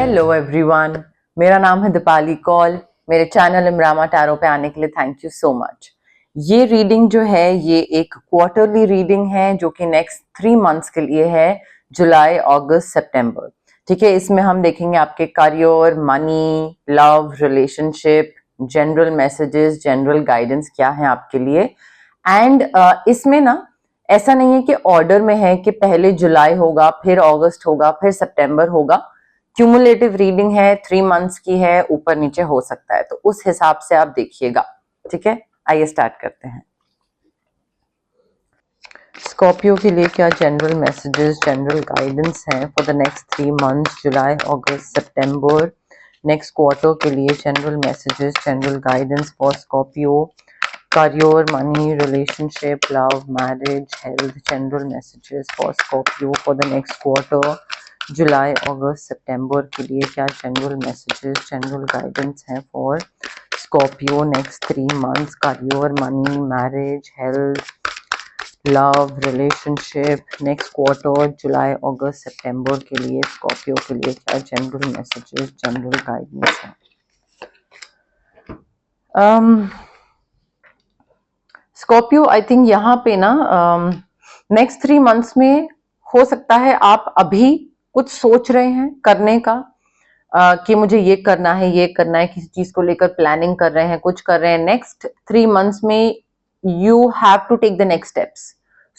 Hello everyone, मेरा नाम है दीपाली कौल। मेरे चैनल इमरामा टैरो पे आने के लिए थैंक यू सो मच। ये रीडिंग जो है ये एक क्वार्टरली रीडिंग है जो कि नेक्स्ट 3 मंथ्स के लिए है, जुलाई, अगस्त, सितंबर। ठीक है, इसमें हम देखेंगे आपके career, money, love, relationship, general messages, general guidance क्या है आपके लिए। एंड इसमें ना ऐसा नहीं है कि ऑर्डर में है कि पहले जुलाई होगा, फिर अगस्त होगा, फिर सितंबर होगा। क्यूमुलेटिव रीडिंग है, 3 मंथ्स की है, ऊपर नीचे हो सकता है, तो उस हिसाब से आप देखिएगा। ठीक है, आइए स्टार्ट करते हैं। स्कॉर्पियो के लिए क्या जनरल मैसेजेस, जनरल गाइडेंस हैं फॉर द नेक्स्ट 3 मंथ्स, जुलाई, अगस्त, सितंबर। नेक्स्ट क्वार्टर के लिए general messages, general guidance for Scorpio, career, money, relationship, love, marriage, health, general messages for Scorpio for the next quarter, जुलाई, अगस्त, सितंबर के लिए क्या जनरल मैसेजेस, जनरल गाइडेंस है for Scorpio next 3 months, career, money, marriage, health, love, relationship. Next quarter, जुलाई, अगस्त, सितंबर के लिए स्कॉर्पियो के लिए क्या जनरल मैसेजेस, जनरल गाइडेंस है। स्कॉर्पियो, आई थिंक यहाँ पे ना नेक्स्ट 3 मंथ्स में हो सकता है आप अभी कुछ सोच रहे हैं करने का, कि मुझे ये करना है, ये करना है, किसी चीज को लेकर प्लानिंग कर रहे हैं, कुछ कर रहे हैं। नेक्स्ट 3 मंथ्स में you have to take the next steps.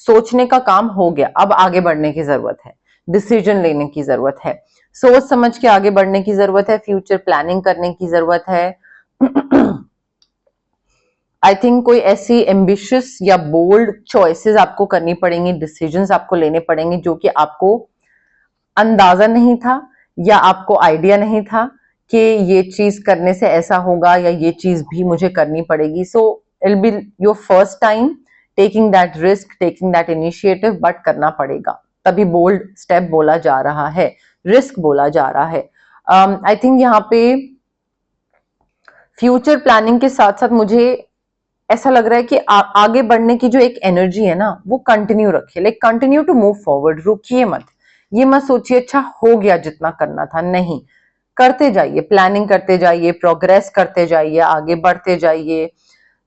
सोचने का काम हो गया, अब आगे बढ़ने की जरूरत है, डिसीजन लेने की जरूरत है, सोच समझ के आगे बढ़ने की जरूरत है, फ्यूचर प्लानिंग करने की जरूरत है। आई थिंक कोई ऐसी एम्बिशियस या बोल्ड चॉइसेस आपको करनी पड़ेंगी, डिसीजंस आपको लेने पड़ेंगे जो कि आपको अंदाजा नहीं था या आपको आइडिया नहीं था कि ये चीज करने से ऐसा होगा या ये चीज भी मुझे करनी पड़ेगी। So it will be your first time taking that risk, taking that initiative, but करना पड़ेगा, तभी बोल्ड स्टेप बोला जा रहा है, रिस्क बोला जा रहा है। आई थिंक यहाँ पे फ्यूचर प्लानिंग के साथ साथ मुझे ऐसा लग रहा है कि आगे बढ़ने की जो एक एनर्जी है ना वो कंटिन्यू रखिए, like continue to move forward, रुकिए मत। ये मत सोचिए अच्छा हो गया जितना करना था, नहीं, करते जाइए, प्लानिंग करते जाइए, प्रोग्रेस करते जाइए, आगे बढ़ते जाइए।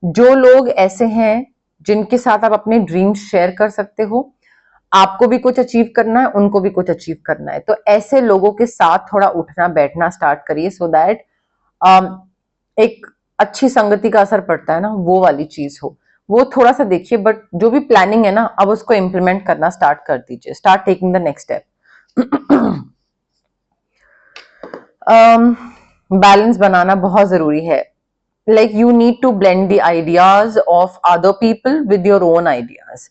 जो लोग ऐसे हैं जिनके साथ आप अपने ड्रीम्स शेयर कर सकते हो, आपको भी कुछ अचीव करना है, उनको भी कुछ अचीव करना है, तो ऐसे लोगों के साथ थोड़ा उठना बैठना स्टार्ट करिए, सो दैट एक अच्छी संगति का असर पड़ता है ना, वो वाली चीज हो, वो थोड़ा सा देखिए। बट जो भी प्लानिंग है ना, अब उसको इम्प्लीमेंट करना स्टार्ट कर दीजिए, start taking the next step. Balance बनाना बहुत जरूरी है, like you need to blend the ideas of other people with your own ideas.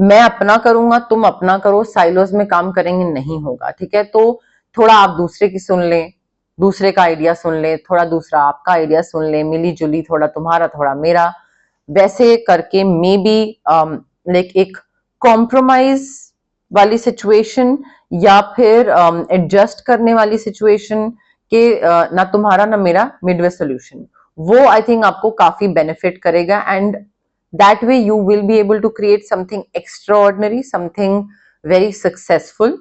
मैं अपना करूंगा, तुम अपना करो, साइलोज में काम करेंगे, नहीं होगा। ठीक है, तो थोड़ा आप दूसरे की सुन लें, दूसरे का आइडिया सुन ले, थोड़ा दूसरा आपका आइडिया सुन ले, मिली जुली, थोड़ा तुम्हारा थोड़ा मेरा, वैसे करके मे बी लाइक एक कॉम्प्रोमाइज वाली सिचुएशन या फिर एडजस्ट करने वाली सिचुएशन के ना तुम्हारा ना मेरा, मिडवे सोल्यूशन, वो आई थिंक आपको काफी बेनिफिट करेगा। And that way you will be able to create something extraordinary, something very successful.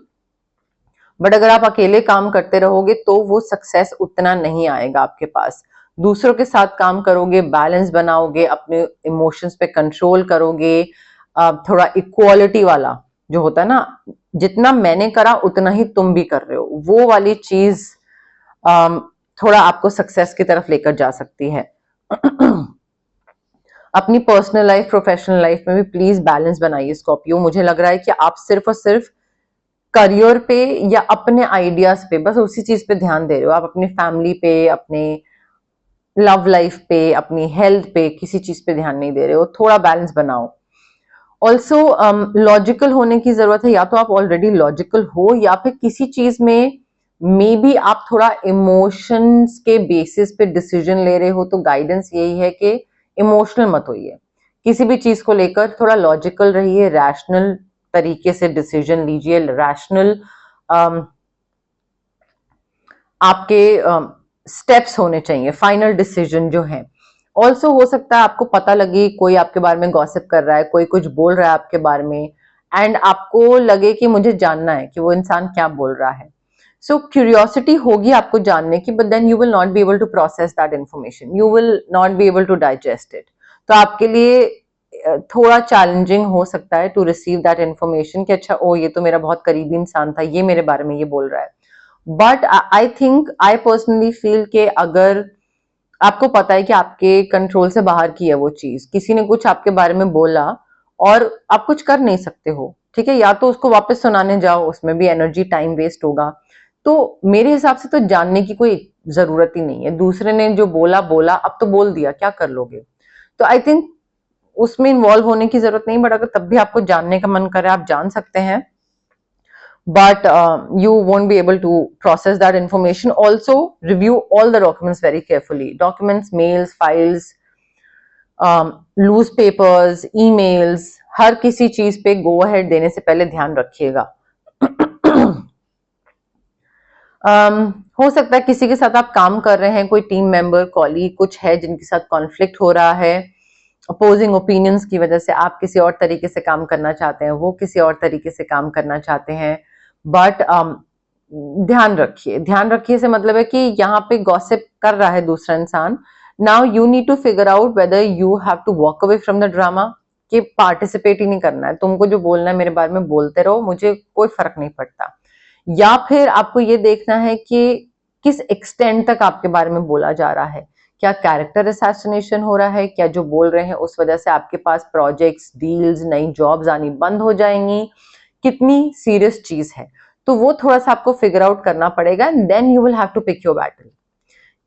But अगर आप अकेले काम करते रहोगे तो वो सक्सेस उतना नहीं आएगा आपके पास। दूसरों के साथ काम करोगे, बैलेंस बनाओगे, अपने इमोशंस पे कंट्रोल करोगे, थोड़ा इक्वालिटी वाला जो होता है ना, जितना मैंने करा उतना ही तुम भी कर रहे हो, वो वाली चीज थोड़ा आपको सक्सेस की तरफ लेकर जा सकती है। अपनी पर्सनल लाइफ, प्रोफेशनल लाइफ में भी प्लीज बैलेंस बनाइए स्कॉर्पियो। मुझे लग रहा है कि आप सिर्फ और सिर्फ करियर पे या अपने आइडियाज पे, बस उसी चीज पे ध्यान दे रहे हो, आप अपनी फैमिली पे, अपने लव लाइफ पे, अपनी हेल्थ पे किसी चीज पे ध्यान नहीं दे रहे हो। थोड़ा बैलेंस बनाओ। ऑल्सो लॉजिकल होने की जरूरत है, या तो आप ऑलरेडी लॉजिकल हो या फिर किसी चीज में मे बी आप थोड़ा इमोशंस के बेसिस पे डिसीजन ले रहे हो, तो गाइडेंस यही है कि इमोशनल मत होइए, किसी भी चीज को लेकर थोड़ा लॉजिकल रहिए, रैशनल तरीके से डिसीजन लीजिए, रैशनल आपके स्टेप्स होने चाहिए, फाइनल डिसीजन जो है। ऑल्सो हो सकता है आपको पता लगे कोई आपके बारे में गॉसिप कर रहा है, कोई कुछ बोल रहा है आपके बारे में, एंड आपको लगे कि मुझे जानना है कि वो इंसान क्या बोल रहा है। सो क्यूरियोसिटी होगी आपको जानने की, but then you will not be able to process that information, you will not be able to digest it. तो आपके लिए थोड़ा चैलेंजिंग हो सकता है टू रिसीव दैट इन्फॉर्मेशन कि अच्छा ओ ये तो मेरा बहुत करीबी इंसान था, ये मेरे बारे में ये बोल रहा है। But I think, I personally feel कि अगर आपको पता है कि आपके कंट्रोल से बाहर की है वो चीज, किसी ने कुछ आपके बारे में बोला और आप कुछ कर नहीं सकते हो, ठीक है, या तो उसको वापस सुनाने जाओ, उसमें भी एनर्जी टाइम वेस्ट होगा। तो मेरे हिसाब से तो जानने की कोई जरूरत ही नहीं है, दूसरे ने जो बोला बोला, अब तो बोल दिया, क्या कर लोगे। तो आई थिंक उसमें इन्वॉल्व होने की जरूरत नहीं, बट अगर तब भी आपको जानने का मन करे आप जान सकते हैं, but you won't be able to process that information. Also review all the documents very carefully, documents, mails, files, loose papers, emails, हर किसी चीज पे गो अहेड देने से पहले ध्यान रखिएगा। हो सकता है किसी के साथ आप काम कर रहे हैं, कोई टीम मेंबर, कॉलीग कुछ है जिनके साथ कॉन्फ्लिक्ट हो रहा है, अपोजिंग ओपिनियंस की वजह से आप किसी और तरीके से काम करना चाहते हैं, वो किसी और तरीके से काम करना चाहते हैं, बट ध्यान रखिए से मतलब है कि यहाँ पे गॉसिप कर रहा है दूसरा इंसान। Now you need to figure out whether you have to walk away from the drama, कि पार्टिसिपेट ही नहीं करना है, तुमको जो बोलना है मेरे बारे में बोलते रहो, मुझे कोई फर्क नहीं पड़ता। या फिर आपको ये देखना है कि किस एक्सटेंड तक आपके बारे में बोला जा रहा है, क्या कैरेक्टर असैसिनेशन हो रहा है, क्या जो बोल रहे हैं उस वजह से आपके पास प्रोजेक्ट्स, डील्स, नई जॉब्स आनी बंद हो जाएंगी, कितनी सीरियस चीज है। तो वो थोड़ा सा आपको फिगर आउट करना पड़ेगा, and then you will have to pick your battle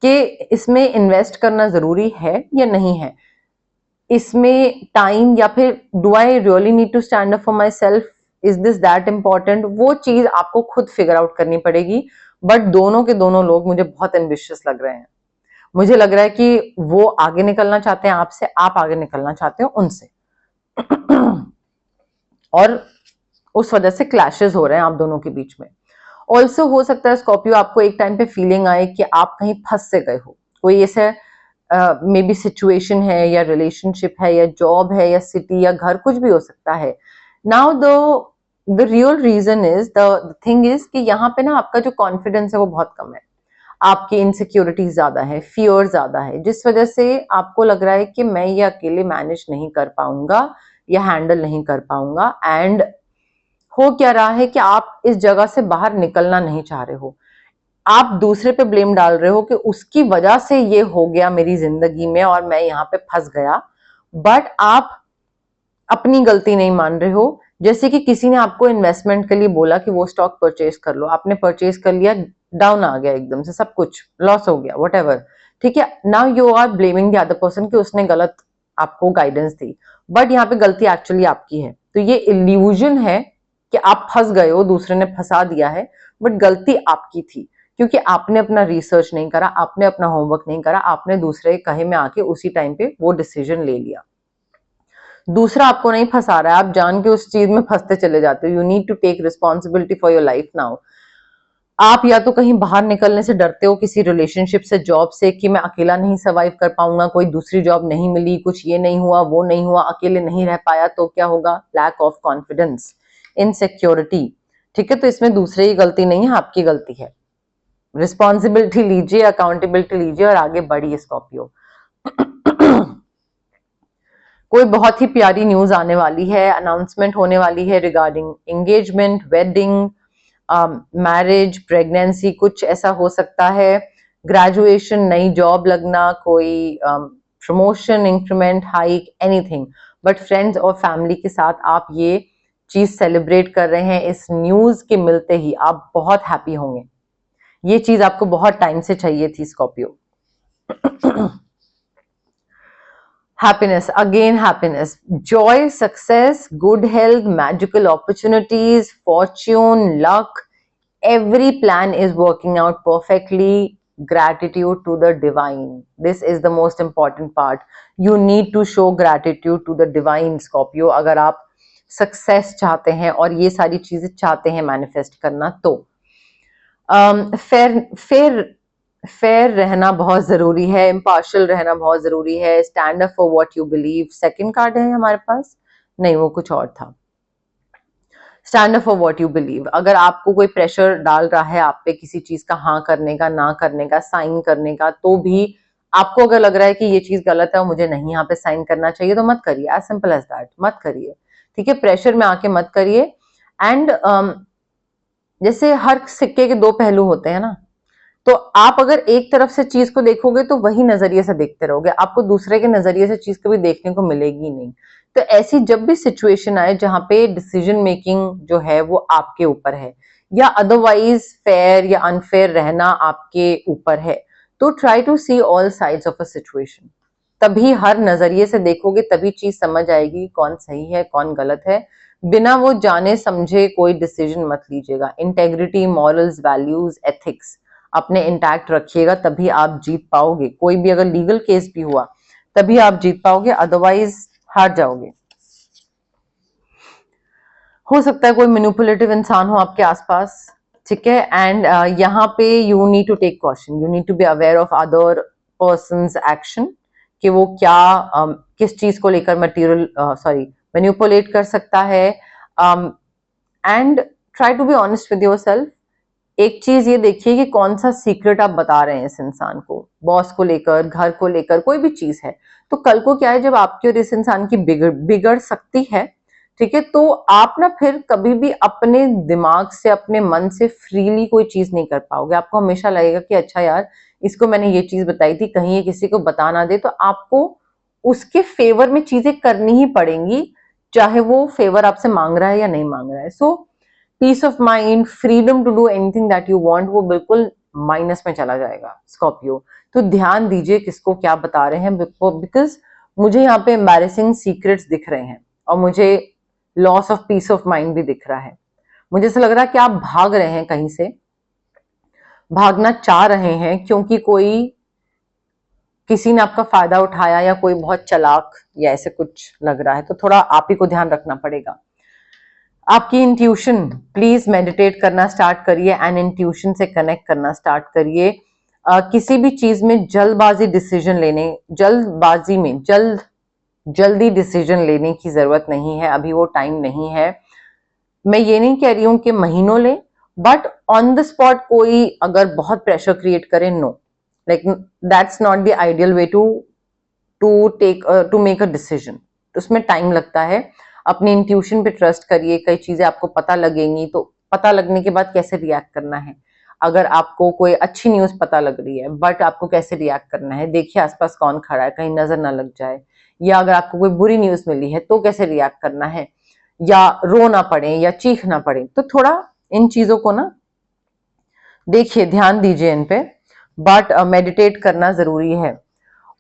कि इसमें इन्वेस्ट करना जरूरी है या नहीं है, इसमें टाइम, या फिर do I really need to stand up for myself, is this that important, वो चीज आपको खुद फिगर आउट करनी पड़ेगी। बट दोनों के दोनों लोग मुझे बहुत एम्बिशियस लग रहे हैं, मुझे लग रहा है कि वो आगे निकलना चाहते हैं आपसे, आप आगे निकलना चाहते हो उनसे। और उस वजह से क्लैशेस हो रहे हैं आप दोनों के बीच में। ऑल्सो हो सकता है स्कॉर्पियो आपको एक टाइम पे फीलिंग आए कि आप कहीं फंस से गए हो, कोई ऐसे मे बी सिचुएशन है या रिलेशनशिप है या जॉब है या सिटी या घर, कुछ भी हो सकता है। Now the real reason is, the thing is कि यहाँ पे ना आपका जो कॉन्फिडेंस है वो बहुत कम है, आपकी इनसिक्योरिटी ज्यादा है, फियर ज्यादा है, जिस वजह से आपको लग रहा है कि मैं ये अकेले मैनेज नहीं कर पाऊंगा या हैंडल नहीं कर पाऊंगा। एंड हो क्या रहा है कि आप इस जगह से बाहर निकलना नहीं चाह रहे हो, आप दूसरे पे ब्लेम डाल रहे हो कि उसकी वजह से ये हो गया मेरी जिंदगी में और मैं यहाँ पे फंस गया, बट आप अपनी गलती नहीं मान रहे हो। जैसे कि किसी ने आपको इन्वेस्टमेंट के लिए बोला कि वो स्टॉक परचेज कर लो, आपने परचेज कर लिया, डाउन आ गया, एकदम से सब कुछ लॉस हो गया, व्हाटएवर, ठीक है, now you are blaming the other person कि उसने गलत आपको गाइडेंस दी, बट यहाँ पे गलती एक्चुअली आपकी है। तो ये इल्यूजन है कि आप फंस गए हो, दूसरे ने फंसा दिया है, बट गलती आपकी थी, क्योंकि आपने अपना रिसर्च नहीं करा, आपने अपना होमवर्क नहीं करा, आपने दूसरे के कहे में आके उसी टाइम पे वो डिसीजन ले लिया। दूसरा आपको नहीं फंसा रहा है, आप जान के उस चीज में फंसते चले जाते हो। You need to take responsibility for your life now. आप या तो कहीं बाहर निकलने से डरते हो, किसी रिलेशनशिप से, जॉब से, कि मैं अकेला नहीं सर्वाइव कर पाऊंगा, कोई दूसरी जॉब नहीं मिली, कुछ ये नहीं हुआ, वो नहीं हुआ, अकेले नहीं रह पाया तो क्या होगा, लैक ऑफ कॉन्फिडेंस, इनसिक्योरिटी, ठीक है। तो इसमें दूसरे की गलती नहीं है, आपकी गलती है। रिस्पॉन्सिबिलिटी लीजिए, अकाउंटेबिलिटी लीजिए और आगे बढ़िए स्कॉर्पियो। कोई बहुत ही प्यारी न्यूज आने वाली है, अनाउंसमेंट होने वाली है regarding engagement, wedding, marriage, pregnancy, कुछ ऐसा हो सकता है, ग्रेजुएशन, नई जॉब लगना, कोई promotion, increment, hike, anything. But friends और फैमिली के साथ आप ये चीज सेलिब्रेट कर रहे हैं, इस न्यूज के मिलते ही आप बहुत हैप्पी होंगे। ये चीज आपको बहुत टाइम से चाहिए थी Scorpio. Happiness, again happiness, joy, success, good health, magical opportunities, fortune, luck, every plan is working out perfectly. Gratitude to the divine, this is the most important part. You need to show gratitude to the divine Scorpio अगर आप success चाहते हैं और ये सारी चीजें चाहते हैं मैनिफेस्ट करना। तो फेयर रहना बहुत जरूरी है, इम्पार्शियल रहना बहुत जरूरी है, stand up for what you believe. Second card है हमारे पास, नहीं वो कुछ और था। Stand up for what you believe. अगर आपको कोई प्रेशर डाल रहा है आप पे किसी चीज का हाँ करने का, ना करने का, साइन करने का, तो भी आपको अगर लग रहा है कि ये चीज गलत है और मुझे नहीं यहाँ पे साइन करना चाहिए, तो मत करिए। एज सिंपल एज दैट, मत करिए, ठीक है। प्रेशर में आके मत करिए। एंड जैसे हर सिक्के के दो पहलू होते हैं ना, तो आप अगर एक तरफ से चीज को देखोगे तो वही नजरिए से देखते रहोगे, आपको दूसरे के नजरिए से चीज कभी देखने को मिलेगी नहीं। तो ऐसी जब भी सिचुएशन आए जहां पे डिसीजन मेकिंग जो है वो आपके ऊपर है, या अदरवाइज फेयर या अनफेयर रहना आपके ऊपर है, तो try to see all sides of a situation. तभी हर नजरिए से देखोगे, तभी चीज समझ आएगी कौन सही है कौन गलत है। बिना वो जाने समझे कोई डिसीजन मत लीजिएगा। इंटेग्रिटी, मॉरल्स, वैल्यूज, एथिक्स अपने इंटैक्ट रखिएगा, तभी आप जीत पाओगे। कोई भी अगर लीगल केस भी हुआ तभी आप जीत पाओगे, अदरवाइज हार जाओगे। हो सकता है कोई मैनिपुलेटिव इंसान हो आपके आसपास, ठीक है। एंड यहाँ पे you need to take caution, you need to be aware of other persons action, कि वो क्या किस चीज को लेकर मटेरियल मैनिपुलेट कर सकता है। And try to be honest with yourself. एक चीज ये देखिए कि कौन सा सीक्रेट आप बता रहे हैं इस इंसान को, बॉस को लेकर, घर को लेकर, कोई भी चीज है। तो कल को क्या है, जब आपकी और इस इंसान की बिगड़ सकती है, ठीक है, तो आप ना फिर कभी भी अपने दिमाग से, अपने मन से फ्रीली कोई चीज नहीं कर पाओगे। आपको हमेशा लगेगा कि अच्छा यार, इसको मैंने ये चीज बताई थी, कहीं ये किसी को बता ना दे, तो आपको उसके फेवर में चीजें करनी ही पड़ेंगी, चाहे वो फेवर आपसे मांग रहा है या नहीं मांग रहा है। So peace of mind, freedom to do anything that you want, वो बिल्कुल माइनस में चला जाएगा स्कॉर्पियो। तो ध्यान दीजिए किसको क्या बता रहे हैं, बिकॉज मुझे यहाँ पे एम्बैरेसिंग सीक्रेट्स दिख रहे हैं और मुझे loss of peace of mind भी दिख रहा है। मुझे ऐसा लग रहा है कि आप भाग रहे हैं, कहीं से भागना चाह रहे हैं, क्योंकि कोई, किसी ने आपका फायदा उठाया, या कोई बहुत चालाक या ऐसे कुछ लग रहा है। तो थोड़ा आप ही को ध्यान रखना पड़ेगा। आपकी इंट्यूशन, प्लीज मेडिटेट करना स्टार्ट करिए एंड इंट्यूशन से कनेक्ट करना स्टार्ट करिए। किसी भी चीज में जल्दबाजी डिसीजन लेने, जल्दबाजी में जल्दी डिसीजन लेने की जरूरत नहीं है, अभी वो टाइम नहीं है। मैं ये नहीं कह रही हूं कि महीनों ले, बट ऑन द स्पॉट कोई अगर बहुत प्रेशर क्रिएट करे, no, like that's not the ideal way to make a decision. उसमें टाइम लगता है। अपनी इंट्यूशन पे ट्रस्ट करिए, कई चीजें आपको पता लगेंगी, तो पता लगने के बाद कैसे रिएक्ट करना है। अगर आपको कोई अच्छी न्यूज पता लग रही है, बट आपको कैसे रिएक्ट करना है, देखिए आसपास कौन खड़ा है, कहीं नजर ना लग जाए। या अगर आपको कोई बुरी न्यूज मिली है तो कैसे रिएक्ट करना है, या रो ना पड़े या चीख ना पड़े। तो थोड़ा इन चीजों को ना देखिए, ध्यान दीजिए इन पे, बट मेडिटेट करना जरूरी है।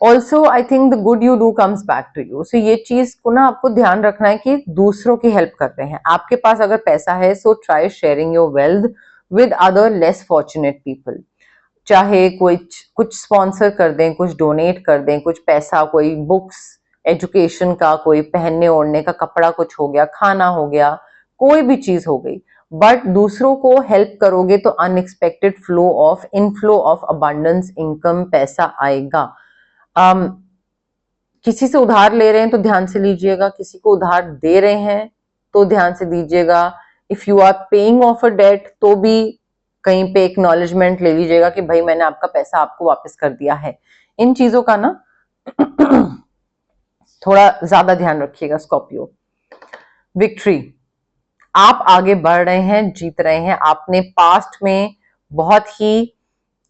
Also I think the good you do comes back to you. So ये चीज को ना आपको ध्यान रखना है कि दूसरों की हेल्प कर रहे हैं। आपके पास अगर पैसा है, so try sharing your wealth with other less fortunate people. चाहे कोई कुछ स्पॉन्सर कर दें, कुछ डोनेट कर दें, कुछ पैसा, कोई बुक्स, एजुकेशन का, कोई पहनने ओढ़ने का कपड़ा कुछ हो गया, खाना हो गया, कोई भी चीज हो गई। बट दूसरों को हेल्प करोगे तो unexpected inflow of abundance, income, पैसा आएगा। किसी से उधार ले रहे हैं तो ध्यान से लीजिएगा, किसी को उधार दे रहे हैं तो ध्यान से दीजिएगा। If you are paying off a debt, तो भी कहीं पे एक्नॉलेजमेंट ले लीजिएगा कि भाई मैंने आपका पैसा आपको वापस कर दिया है। इन चीजों का ना थोड़ा ज्यादा ध्यान रखिएगा स्कॉर्पियो। विक्ट्री, आप आगे बढ़ रहे हैं, जीत रहे हैं। आपने पास्ट में बहुत ही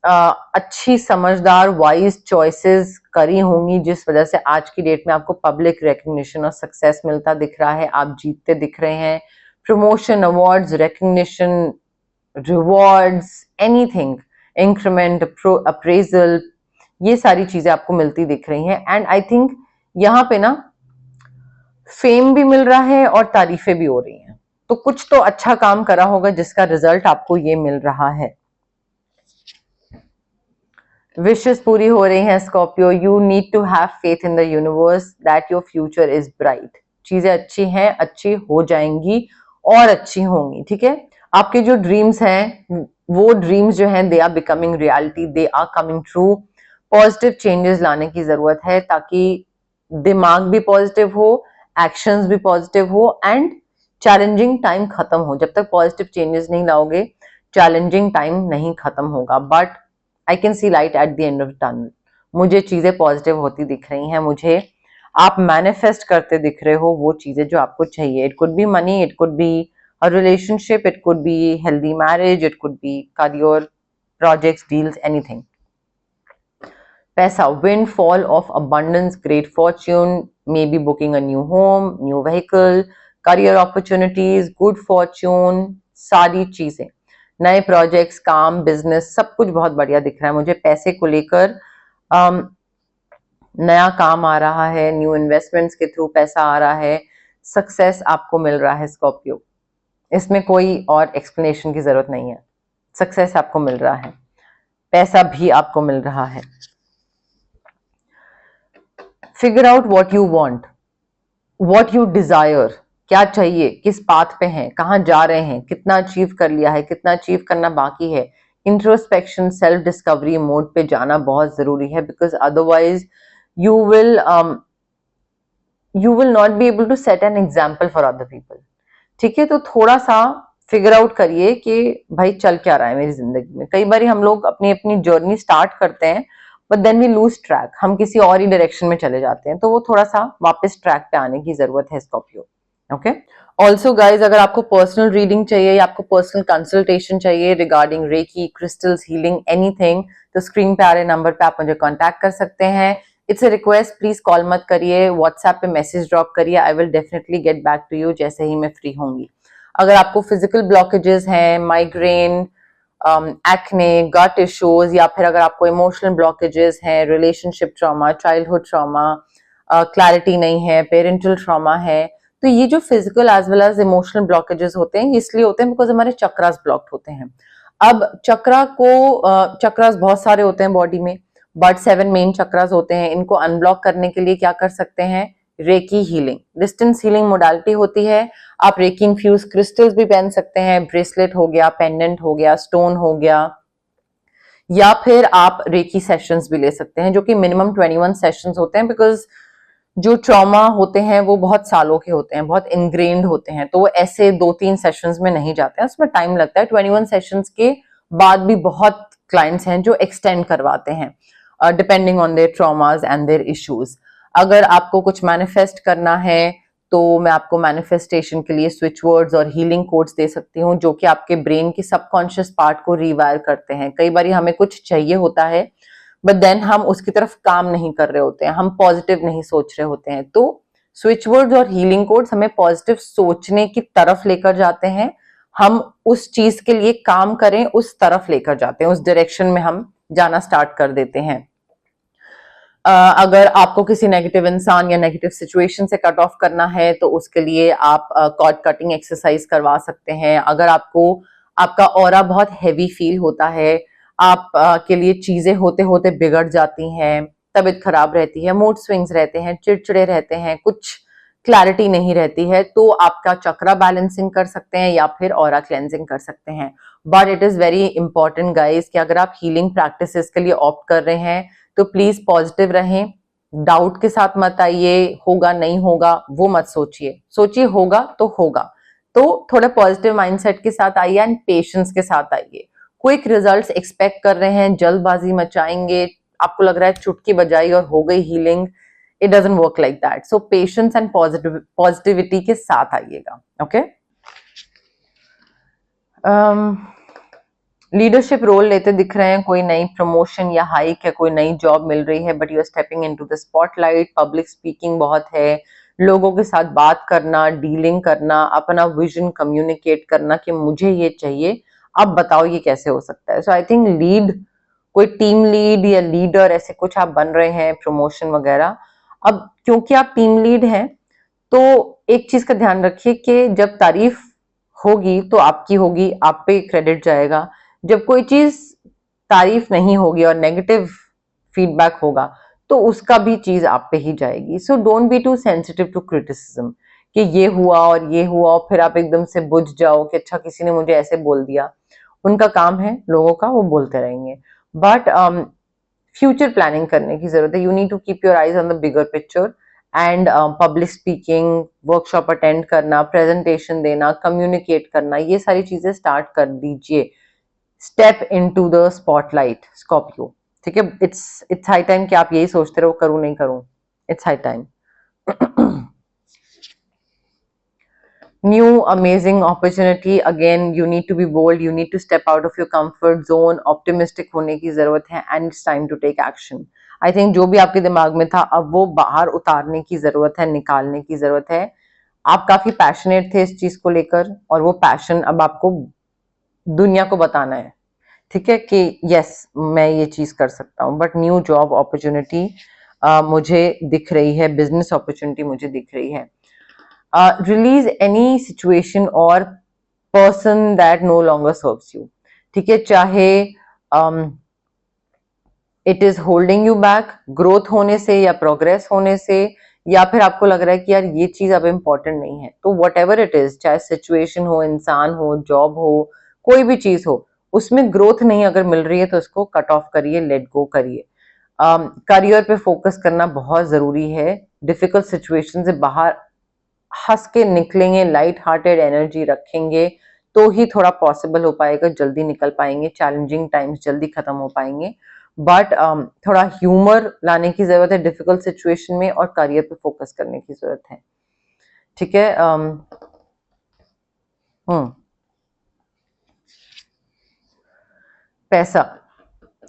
अच्छी, समझदार, वाइज चॉइसेस करी होंगी, जिस वजह से आज की डेट में आपको पब्लिक रिकग्निशन और सक्सेस मिलता दिख रहा है। आप जीतते दिख रहे हैं। Promotion, awards, recognition, rewards, anything, increment, appraisal, ये सारी चीजें आपको मिलती दिख रही हैं। एंड आई थिंक यहाँ पे ना फेम भी मिल रहा है और तारीफें भी हो रही हैं। तो कुछ तो अच्छा काम करा होगा जिसका रिजल्ट आपको ये मिल रहा है। विशेस पूरी हो रही हैं Scorpio. You need to have faith in the universe that your future is bright. चीजें अच्छी हैं, अच्छी हो जाएंगी और अच्छी होंगी, ठीक है। आपके जो ड्रीम्स हैं, वो ड्रीम्स जो हैं, they are becoming reality, they are coming true. Positive changes लाने की जरूरत है, ताकि दिमाग भी पॉजिटिव हो, एक्शंस भी पॉजिटिव हो, एंड चैलेंजिंग टाइम खत्म हो, जब तक पॉजिटिव चेंजेस नहीं लाओगे चैलेंजिंग टाइम नहीं खत्म होगा, but I can see light at the end of tunnel. मुझे चीजें पॉजिटिव होती दिख रही हैं, मुझे आप मैनिफेस्ट करते दिख रहे हो वो चीजें जो आपको चाहिए। It could be money, it could be a relationship, it could be healthy marriage, it could be career, projects, deals, anything. पैसा, windfall of abundance, great fortune, maybe booking a new home, new vehicle, career opportunities, good fortune, सारी चीजें, नए projects, काम, business, सब कुछ बहुत बढ़िया दिख रहा है मुझे। पैसे को लेकर नया काम आ रहा है, न्यू इन्वेस्टमेंट्स के थ्रू पैसा आ रहा है, सक्सेस आपको मिल रहा है स्कॉर्पियो, इसमें कोई और एक्सप्लेनेशन की जरूरत नहीं है। सक्सेस आपको मिल रहा है, पैसा भी आपको मिल रहा है। Figure out what you want, what you desire, क्या चाहिए, किस पाथ पे हैं, कहाँ जा रहे हैं, कितना अचीव कर लिया है, कितना अचीव करना बाकी है। इंट्रोस्पेक्शन, सेल्फ डिस्कवरी मोड पे जाना बहुत जरूरी है, because otherwise you will not be able to set an example for other people. ठीक है, तो थोड़ा सा फिगर आउट करिए कि भाई चल क्या रहा है मेरी जिंदगी में। कई बार हम लोग अपनी अपनी जर्नी स्टार्ट करते हैं but then we lose track, हम किसी और ही डायरेक्शन में चले जाते हैं, तो वो थोड़ा सा वापस ट्रैक पे आने की जरूरत है स्कॉर्पियो। ओके, ऑल्सो गाइज, अगर आपको पर्सनल रीडिंग चाहिए या आपको पर्सनल कंसल्टेशन चाहिए regarding reiki, crystals, healing, anything, तो स्क्रीन पे आ रहे नंबर पे आप मुझे कॉन्टैक्ट कर सकते हैं। It's a request, please call मत करिए, व्हाट्सएप पे मैसेज ड्रॉप करिए, I will definitely get back to you जैसे ही मैं फ्री होंगी। अगर आपको फिजिकल ब्लॉकेजेस हैं, माइग्रेन, एक्ने, गट इश्यूज, या फिर अगर आपको इमोशनल ब्लॉकेजेस हैं, relationship trauma, childhood trauma, clarity नहीं है, पेरेंटल ट्रॉमा है, तो ये जो physical as well as emotional blockages होते हैं इसलिए होते हैं बिकॉज हमारे चक्रास ब्लॉक्ड होते हैं। अब चक्रास बहुत सारे होते हैं बॉडी में, बट 7 मेन चक्रास होते हैं। इनको अनब्लॉक करने के लिए क्या कर सकते हैं? Recce healing, distance healing modality होती है। आप रेकी इन्फ्यूज क्रिस्टल्स भी पहन सकते हैं, ब्रेसलेट हो गया, पेंडेंट हो गया, स्टोन हो गया, या फिर आप रेकी सेशंस भी ले सकते हैं जो कि मिनिमम 21 सेशंस होते हैं, बिकॉज जो ट्रॉमा होते हैं वो बहुत सालों के होते हैं, बहुत इनग्रेन्ड होते हैं, तो वो ऐसे 2-3 सेशंस में नहीं जाते हैं, उसमें टाइम लगता है। 21 सेशंस के बाद भी बहुत क्लाइंट्स हैं जो एक्सटेंड करवाते हैं depending on their traumas and their issues. अगर आपको कुछ मैनिफेस्ट करना है तो मैं आपको मैनिफेस्टेशन के लिए स्विच वर्ड्स और हीलिंग कोड्स दे सकती हूँ जो कि आपके ब्रेन की सबकॉन्शियस पार्ट को रिवायर करते हैं। कई बार हमें कुछ चाहिए होता है बट देन हम उसकी तरफ काम नहीं कर रहे होते हैं, हम पॉजिटिव नहीं सोच रहे होते हैं, तो स्विच वर्ड्स और हीलिंग कोड्स हमें पॉजिटिव सोचने की तरफ लेकर जाते हैं, हम उस चीज के लिए काम करें उस तरफ लेकर जाते हैं, उस डायरेक्शन में हम जाना स्टार्ट कर देते हैं। अगर आपको किसी नेगेटिव इंसान या नेगेटिव सिचुएशन से कट ऑफ करना है तो उसके लिए आप कॉर्ड कटिंग एक्सरसाइज करवा सकते हैं। अगर आपको आपका ऑरा बहुत हैवी फील होता है, आप के लिए चीजें होते होते बिगड़ जाती हैं, तबीयत खराब रहती है, मूड स्विंग्स रहते हैं, चिड़चिड़े रहते हैं, कुछ क्लैरिटी नहीं रहती है, तो आपका चक्रा बैलेंसिंग कर सकते हैं या फिर ऑरा क्लेंजिंग कर सकते हैं। But it is very important guys कि अगर आप हीलिंग प्रैक्टिसेस के लिए ऑप्ट कर रहे हैं तो प्लीज पॉजिटिव रहें, डाउट के साथ मत आइए, होगा नहीं होगा वो मत सोचिए, सोचिए होगा तो होगा, तो थोड़ा पॉजिटिव माइंडसेट के साथ आइए एंड पेशेंस के साथ आइए। क्विक रिजल्ट्स एक्सपेक्ट कर रहे हैं, जल्दबाजी मचाएंगे, आपको लग रहा है चुटकी बजाई और हो गई healing, it doesn't work like that. So patience and positivity के साथ आइएगा। ओके, लीडरशिप रोल लेते दिख रहे हैं, कोई नई प्रमोशन या हाइक या कोई नई जॉब मिल रही है, but you are stepping into the spotlight. Public speaking बहुत है, लोगों के साथ बात करना, डीलिंग करना, अपना विजन कम्युनिकेट करना कि मुझे ये चाहिए, अब बताओ ये कैसे हो सकता है। सो आई थिंक लीड, कोई टीम लीड या लीडर ऐसे कुछ आप बन रहे हैं, प्रमोशन वगैरह। अब क्योंकि आप टीम लीड हैं तो एक चीज का ध्यान रखिए कि जब तारीफ होगी तो आपकी होगी, आप पे क्रेडिट जाएगा। जब कोई चीज तारीफ नहीं होगी और नेगेटिव फीडबैक होगा तो उसका भी चीज आप पे ही जाएगी। So don't be too sensitive to criticism कि ये हुआ और ये हुआ और फिर आप एकदम से बुझ जाओ कि अच्छा किसी ने मुझे ऐसे बोल दिया। उनका काम है लोगों का, वो बोलते रहेंगे, बट फ्यूचर प्लानिंग करने की जरूरत है। You need to keep your eyes on the bigger picture and public speaking, workshop attend करना, प्रेजेंटेशन देना, कम्युनिकेट करना, ये सारी चीजें स्टार्ट कर दीजिए। Step into the spotlight Scorpio, ठीक है। इट्स हाई टाइम कि आप यही सोचते रहो करूं नहीं करूं, it's high time. New amazing opportunity, again you need to be bold, you need to step out of your comfort zone, optimistic होने की जरूरत है, and it's time to take action. I think जो भी आपके दिमाग में था अब वो बाहर उतारने की जरूरत है, निकालने की जरूरत है। आप काफी पैशनेट थे इस चीज को लेकर, और वो पैशन अब आपको दुनिया को बताना है, ठीक है, कि यस मैं ये चीज कर सकता हूँ। बट न्यू जॉब अपॉर्चुनिटी मुझे दिख रही है, बिजनेस अपॉर्चुनिटी मुझे दिख रही है। रिलीज एनी सिचुएशन और person that no longer serves you, ठीक है, चाहे it is holding you back growth होने से या प्रोग्रेस होने से, या फिर आपको लग रहा है कि यार ये चीज अब इम्पोर्टेंट नहीं है, तो वट एवर इट इज, चाहे सिचुएशन हो, इंसान हो, जॉब हो, कोई भी चीज हो, उसमें ग्रोथ नहीं अगर मिल रही है तो उसको कट ऑफ करिए, लेट गो करिए। करियर पे फोकस करना बहुत जरूरी है। डिफिकल्ट सिचुएशन से बाहर हंस के निकलेंगे, लाइट हार्टेड एनर्जी रखेंगे तो ही थोड़ा पॉसिबल हो पाएगा, जल्दी निकल पाएंगे, चैलेंजिंग टाइम्स जल्दी खत्म हो पाएंगे। बट थोड़ा ह्यूमर लाने की जरूरत है डिफिकल्ट सिचुएशन में, और करियर पे फोकस करने की जरूरत है, ठीक है। पैसा,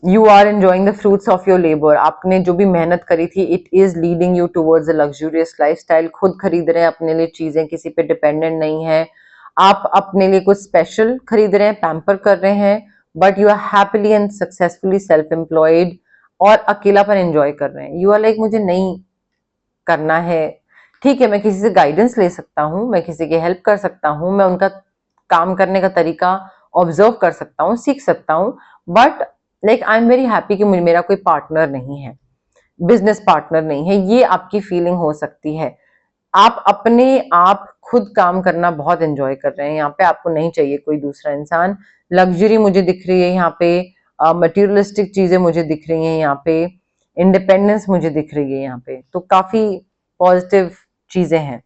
you are enjoying the fruits of your labour, आपने जो भी मेहनत करी थी it is leading you towards a luxurious lifestyle. खुद खरीद रहे हैं अपने लिए चीजें, किसी पे डिपेंडेंट नहीं है, आप अपने लिए कुछ स्पेशल खरीद रहे हैं, पैम्पर कर रहे हैं, but you are happily and successfully self employed, और अकेलापन एंजॉय कर रहे हैं। यू आर लाइक मुझे नहीं करना है, ठीक है, मैं किसी से गाइडेंस ले सकता हूँ, मैं किसी की हेल्प कर सकता हूँ, मैं उनका काम करने का तरीका ऑब्जर्व कर सकता हूँ, सीख सकता हूँ, but like I am very happy कि मुझे मेरा कोई पार्टनर नहीं है, बिजनेस पार्टनर नहीं है। ये आपकी फीलिंग हो सकती है। आप अपने आप खुद काम करना बहुत एंजॉय कर रहे हैं, यहाँ पे आपको नहीं चाहिए कोई दूसरा इंसान। लग्जरी मुझे दिख रही है यहाँ पे, मटेरियलिस्टिक चीजें मुझे दिख रही हैं यहाँ पे, इंडिपेंडेंस मुझे दिख रही है यहाँ पे, तो काफी पॉजिटिव चीजें हैं।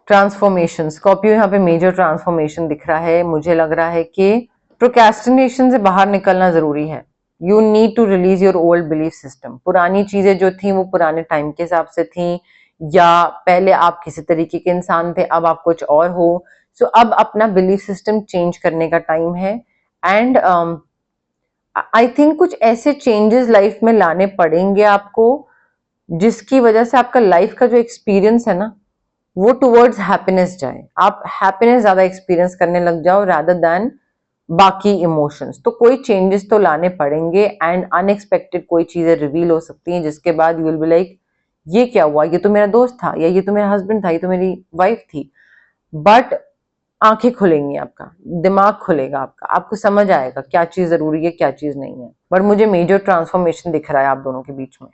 ट्रांसफॉर्मेशन, स्कॉर्पियो यहाँ पे मेजर ट्रांसफॉर्मेशन दिख रहा है। मुझे लग रहा है कि प्रोक्रेस्टिनेशन से बाहर निकलना जरूरी है। You need to release your old belief system. पुरानी चीजें जो थी वो पुराने टाइम के हिसाब से थी, या पहले आप किसी तरीके के इंसान थे, अब आप कुछ और हो। सो अब अपना बिलीफ सिस्टम चेंज करने का टाइम है, एंड आई थिंक कुछ ऐसे चेंजेस लाइफ में लाने पड़ेंगे आपको जिसकी वजह से आपका लाइफ का जो एक्सपीरियंस है ना वो टुवर्ड्स हैप्पीनेस जाए, आप हैप्पीनेस ज्यादा एक्सपीरियंस करने लग जाओ रादर देन बाकी इमोशंस। तो कोई चेंजेस तो लाने पड़ेंगे, एंड अनएक्सपेक्टेड कोई चीजें रिवील हो सकती हैं जिसके बाद यू विल बी लाइक ये क्या हुआ, ये तो मेरा दोस्त था, या ये तो मेरा हस्बैंड था, ये तो मेरी वाइफ थी। बट आंखें खुलेंगी, आपका दिमाग खुलेगा, आपको समझ आएगा क्या चीज जरूरी है क्या चीज नहीं है। बट मुझे मेजर ट्रांसफॉर्मेशन दिख रहा है आप दोनों के बीच में,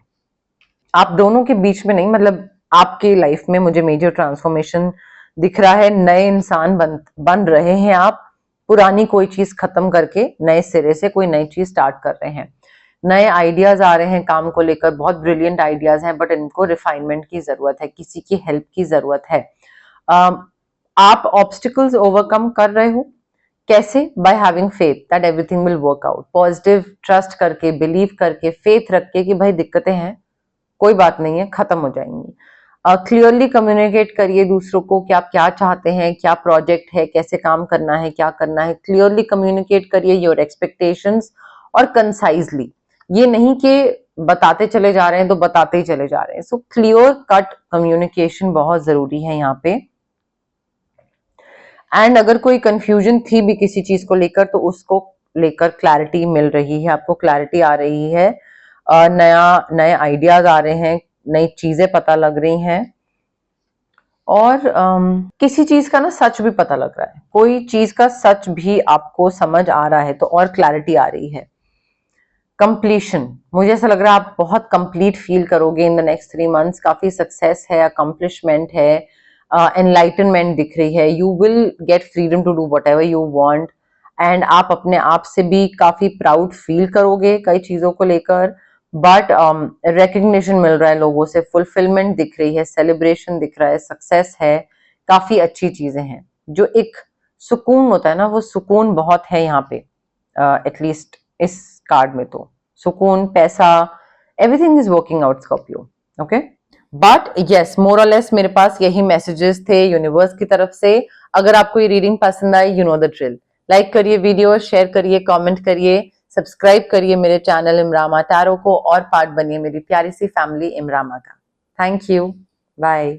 आप दोनों के बीच में नहीं, मतलब आपकी लाइफ में मुझे मेजर ट्रांसफॉर्मेशन दिख रहा है। नए इंसान बन रहे हैं आप, पुरानी कोई चीज खत्म करके नए सिरे से कोई नई चीज स्टार्ट कर रहे हैं। नए आइडियाज आ रहे हैं काम को लेकर, बहुत ब्रिलियंट आइडियाज हैं, बट इनको रिफाइनमेंट की जरूरत है, किसी की हेल्प की जरूरत है। आप ऑब्स्टिकल्स ओवरकम कर रहे हो कैसे? By having faith that everything will work out. Positive trust करके, बिलीव करके, फेथ रख के कि भाई दिक्कतें हैं, कोई बात नहीं है, खत्म हो जाएंगी। क्लियरली कम्युनिकेट करिए दूसरों को कि आप क्या चाहते हैं, क्या प्रोजेक्ट है, कैसे काम करना है, क्या करना है। क्लियरली कम्युनिकेट करिए योर एक्सपेक्टेशंस, और कंसाइजली, ये नहीं कि बताते चले जा रहे हैं तो बताते ही चले जा रहे हैं। सो क्लियर कट कम्युनिकेशन बहुत जरूरी है यहाँ पे। एंड अगर कोई कंफ्यूजन थी भी किसी चीज को लेकर तो उसको लेकर क्लैरिटी मिल रही है, आपको क्लैरिटी आ रही है, नए आइडियाज आ रहे हैं, नई चीजें पता लग रही हैं, और किसी चीज का ना सच भी पता लग रहा है, कोई चीज का सच भी आपको समझ आ रहा है तो और क्लैरिटी आ रही है। कंप्लीशन, मुझे ऐसा लग रहा है आप बहुत कंप्लीट फील करोगे इन द नेक्स्ट 3 मंथ्स। काफी सक्सेस है, अकम्पलिशमेंट है, एनलाइटनमेंट दिख रही है। You will get freedom to do whatever you want, and आप अपने आप से भी काफी प्राउड फील करोगे कई चीजों को लेकर। बट रिकग्निशन मिल रहा है लोगों से, फुलफिलमेंट दिख रही है, सेलिब्रेशन दिख रहा है, सक्सेस है, काफी अच्छी चीजें हैं। जो एक सुकून होता है ना, वो सुकून बहुत है यहाँ पे, एटलीस्ट इस कार्ड में तो सुकून, पैसा, everything is working out Scorpio. Okay, but yes, more और लेस मेरे पास यही मैसेजेस थे यूनिवर्स की तरफ से। अगर आपको ये रीडिंग पसंद आई, you know the drill, like करिए वीडियो, शेयर करिए, कमेंट करिए, सब्सक्राइब करिए मेरे चैनल इमरामा टैरो को और पार्ट बनिए मेरी प्यारी सी फैमिली इमरामा का। Thank you, bye.